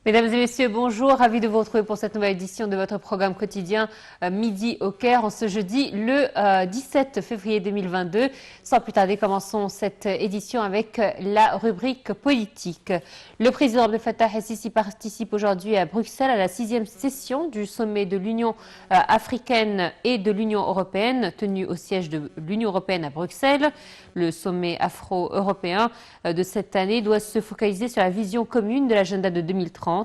Mesdames et messieurs, bonjour. Ravi de vous retrouver pour cette nouvelle édition de votre programme quotidien Midi au Caire en ce jeudi le 17 février 2022. Sans plus tarder, commençons cette édition avec la rubrique politique. Le président Abdel Fattah el-Sisi participe aujourd'hui à Bruxelles à la 6e session du sommet de l'Union africaine et de l'Union européenne tenu au siège de l'Union européenne à Bruxelles. Le sommet afro-européen de cette année doit se focaliser sur la vision commune de l'agenda de 2030.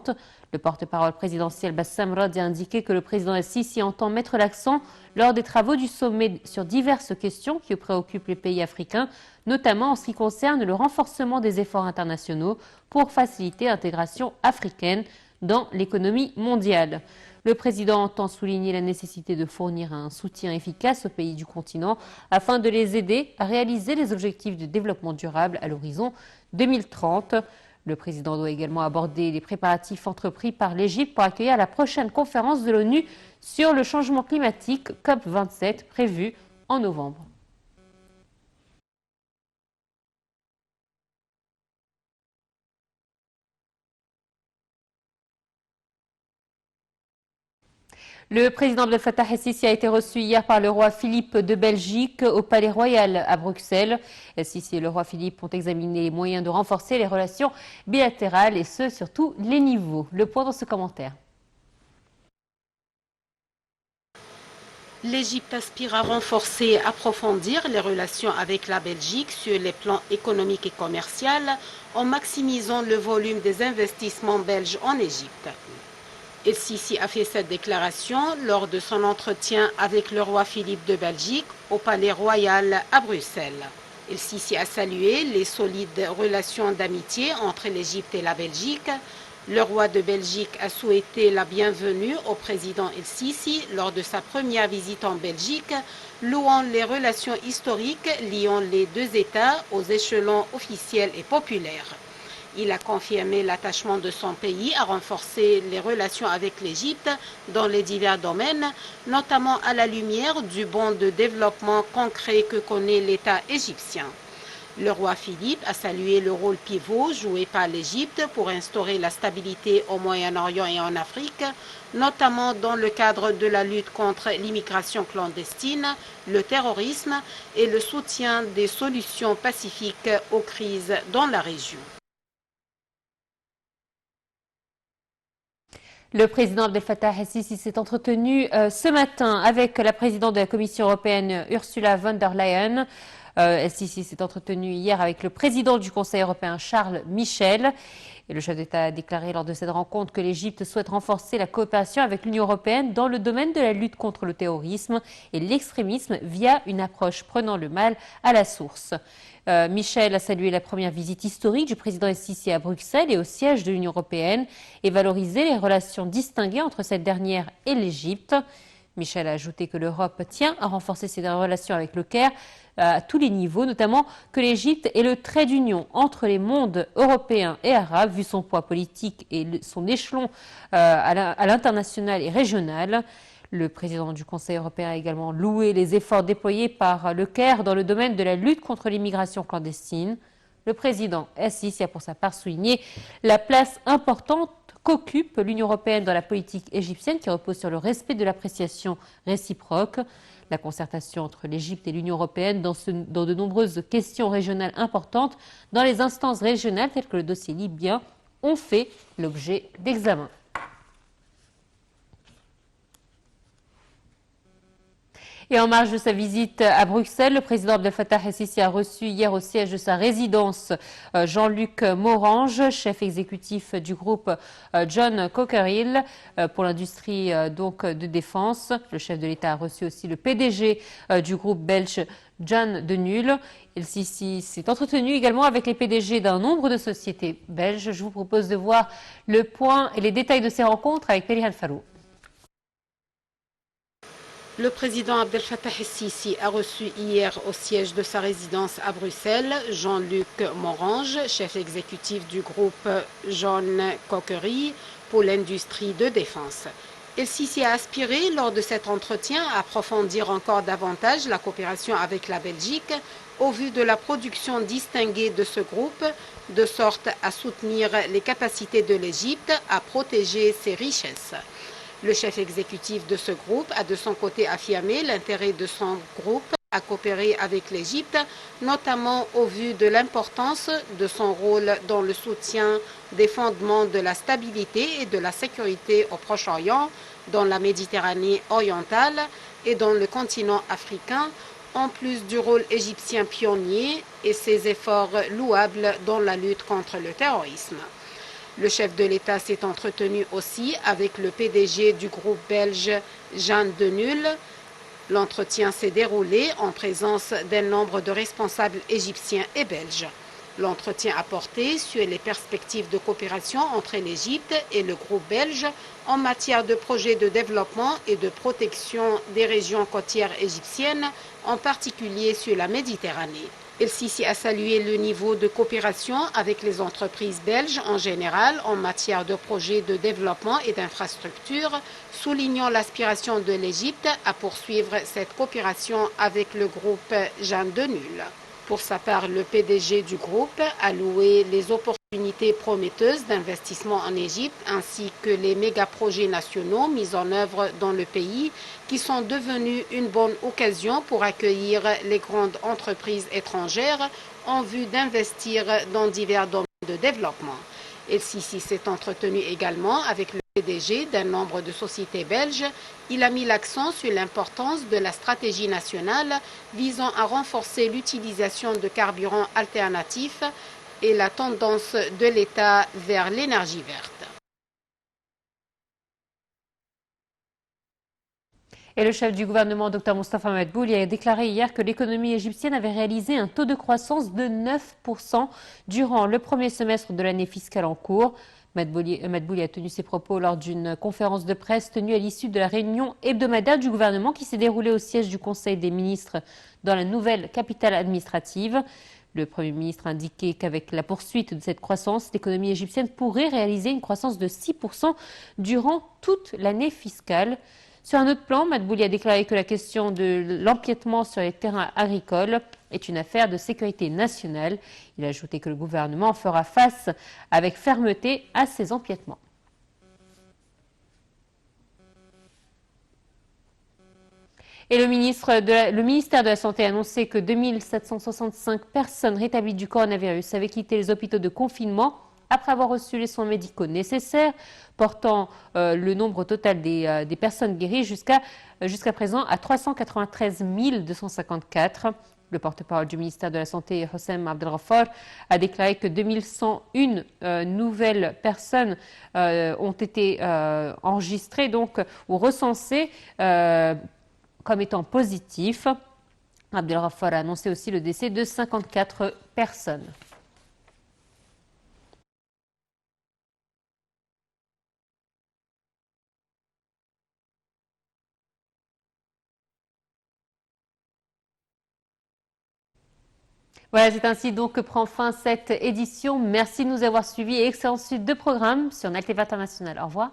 Le porte-parole présidentiel Bassam Radi a indiqué que le président el-Sisi entend mettre l'accent lors des travaux du sommet sur diverses questions qui préoccupent les pays africains, notamment en ce qui concerne le renforcement des efforts internationaux pour faciliter l'intégration africaine dans l'économie mondiale. Le président entend souligner la nécessité de fournir un soutien efficace aux pays du continent afin de les aider à réaliser les objectifs de développement durable à l'horizon 2030. Le président doit également aborder les préparatifs entrepris par l'Égypte pour accueillir la prochaine conférence de l'ONU sur le changement climatique COP27 prévue en novembre. Le président Abdel Fattah el-Sisi a été reçu hier par le roi Philippe de Belgique au Palais Royal à Bruxelles. El-Sisi et le roi Philippe ont examiné les moyens de renforcer les relations bilatérales et ce, sur tous les niveaux. Le point dans ce commentaire. L'Égypte aspire à renforcer et approfondir les relations avec la Belgique sur les plans économiques et commerciaux en maximisant le volume des investissements belges en Égypte. El-Sisi a fait cette déclaration lors de son entretien avec le roi Philippe de Belgique au Palais Royal à Bruxelles. El-Sisi a salué les solides relations d'amitié entre l'Égypte et la Belgique. Le roi de Belgique a souhaité la bienvenue au président El-Sisi lors de sa première visite en Belgique, louant les relations historiques liant les deux États aux échelons officiels et populaires. Il a confirmé l'attachement de son pays à renforcer les relations avec l'Égypte dans les divers domaines, notamment à la lumière du bond de développement concret que connaît l'État égyptien. Le roi Philippe a salué le rôle pivot joué par l'Égypte pour instaurer la stabilité au Moyen-Orient et en Afrique, notamment dans le cadre de la lutte contre l'immigration clandestine, le terrorisme et le soutien des solutions pacifiques aux crises dans la région. Le président Abdel Fattah el-Sisi s'est entretenu ce matin avec la présidente de la Commission européenne Ursula von der Leyen. El-Sisi s'est entretenu hier avec le président du Conseil européen Charles Michel. Et le chef d'État a déclaré lors de cette rencontre que l'Égypte souhaite renforcer la coopération avec l'Union européenne dans le domaine de la lutte contre le terrorisme et l'extrémisme via une approche prenant le mal à la source. Michel a salué la première visite historique du président el-Sisi à Bruxelles et au siège de l'Union européenne et valorisé les relations distinguées entre cette dernière et l'Égypte. Michel a ajouté que l'Europe tient à renforcer ses relations avec le Caire à tous les niveaux, notamment que l'Égypte est le trait d'union entre les mondes européens et arabes, vu son poids politique et son échelon à l'international et régional. Le président du Conseil européen a également loué les efforts déployés par le Caire dans le domaine de la lutte contre l'immigration clandestine. Le président el-Sisi a pour sa part souligné la place importante qu'occupe l'Union européenne dans la politique égyptienne qui repose sur le respect de l'appréciation réciproque. La concertation entre l'Égypte et l'Union européenne dans de nombreuses questions régionales importantes dans les instances régionales telles que le dossier libyen ont fait l'objet d'examen. Et en marge de sa visite à Bruxelles, le président Abdel Fattah el-Sisi a reçu hier au siège de sa résidence Jean-Luc Morange, chef exécutif du groupe John Cockerill pour l'industrie de défense. Le chef de l'État a reçu aussi le PDG du groupe belge Jan De Nul. El-Sisi s'est entretenu également avec les PDG d'un nombre de sociétés belges. Je vous propose de voir le point et les détails de ces rencontres avec Perihan Farou. Le président Abdel Fattah el-Sisi a reçu hier au siège de sa résidence à Bruxelles Jean-Luc Morange, chef exécutif du groupe John Cockerill pour l'industrie de défense. El-Sisi a aspiré lors de cet entretien à approfondir encore davantage la coopération avec la Belgique au vu de la production distinguée de ce groupe, de sorte à soutenir les capacités de l'Égypte à protéger ses richesses. Le chef exécutif de ce groupe a de son côté affirmé l'intérêt de son groupe à coopérer avec l'Égypte, notamment au vu de l'importance de son rôle dans le soutien des fondements de la stabilité et de la sécurité au Proche-Orient, dans la Méditerranée orientale et dans le continent africain, en plus du rôle égyptien pionnier et ses efforts louables dans la lutte contre le terrorisme. Le chef de l'État s'est entretenu aussi avec le PDG du groupe belge Jean Denul. L'entretien s'est déroulé en présence d'un nombre de responsables égyptiens et belges. L'entretien a porté sur les perspectives de coopération entre l'Égypte et le groupe belge en matière de projets de développement et de protection des régions côtières égyptiennes, en particulier sur la Méditerranée. El-Sisi a salué le niveau de coopération avec les entreprises belges en général en matière de projets de développement et d'infrastructures, soulignant l'aspiration de l'Égypte à poursuivre cette coopération avec le groupe Jean Denul. Pour sa part, le PDG du groupe a loué les opportunités prometteuses d'investissement en Égypte ainsi que les méga-projets nationaux mis en œuvre dans le pays qui sont devenus une bonne occasion pour accueillir les grandes entreprises étrangères en vue d'investir dans divers domaines de développement. El-Sisi s'est entretenu également avec le PDG d'un nombre de sociétés belges. Il a mis l'accent sur l'importance de la stratégie nationale visant à renforcer l'utilisation de carburants alternatifs et la tendance de l'État vers l'énergie verte. Et le chef du gouvernement, Dr Moustapha Madbouli, a déclaré hier que l'économie égyptienne avait réalisé un taux de croissance de 9% durant le premier semestre de l'année fiscale en cours. Madbouli a tenu ses propos lors d'une conférence de presse tenue à l'issue de la réunion hebdomadaire du gouvernement qui s'est déroulée au siège du Conseil des ministres dans la nouvelle capitale administrative. Le Premier ministre a indiqué qu'avec la poursuite de cette croissance, l'économie égyptienne pourrait réaliser une croissance de 6% durant toute l'année fiscale. Sur un autre plan, Madbouli a déclaré que la question de l'empiètement sur les terrains agricoles est une affaire de sécurité nationale. Il a ajouté que le gouvernement fera face avec fermeté à ces empiètements. Et le ministère de la Santé a annoncé que 2765 personnes rétablies du coronavirus avaient quitté les hôpitaux de confinement après avoir reçu les soins médicaux nécessaires, portant le nombre total des personnes guéries jusqu'à présent à 393 254. Le porte-parole du ministère de la Santé, Hossem Abdelghafar, a déclaré que 2101 nouvelles personnes ont été enregistrées donc, ou recensées comme étant positifs. Abdelghafar a annoncé aussi le décès de 54 personnes. Voilà, c'est ainsi donc que prend fin cette édition. Merci de nous avoir suivis et excellente suite de programme sur NAC TV International. Au revoir.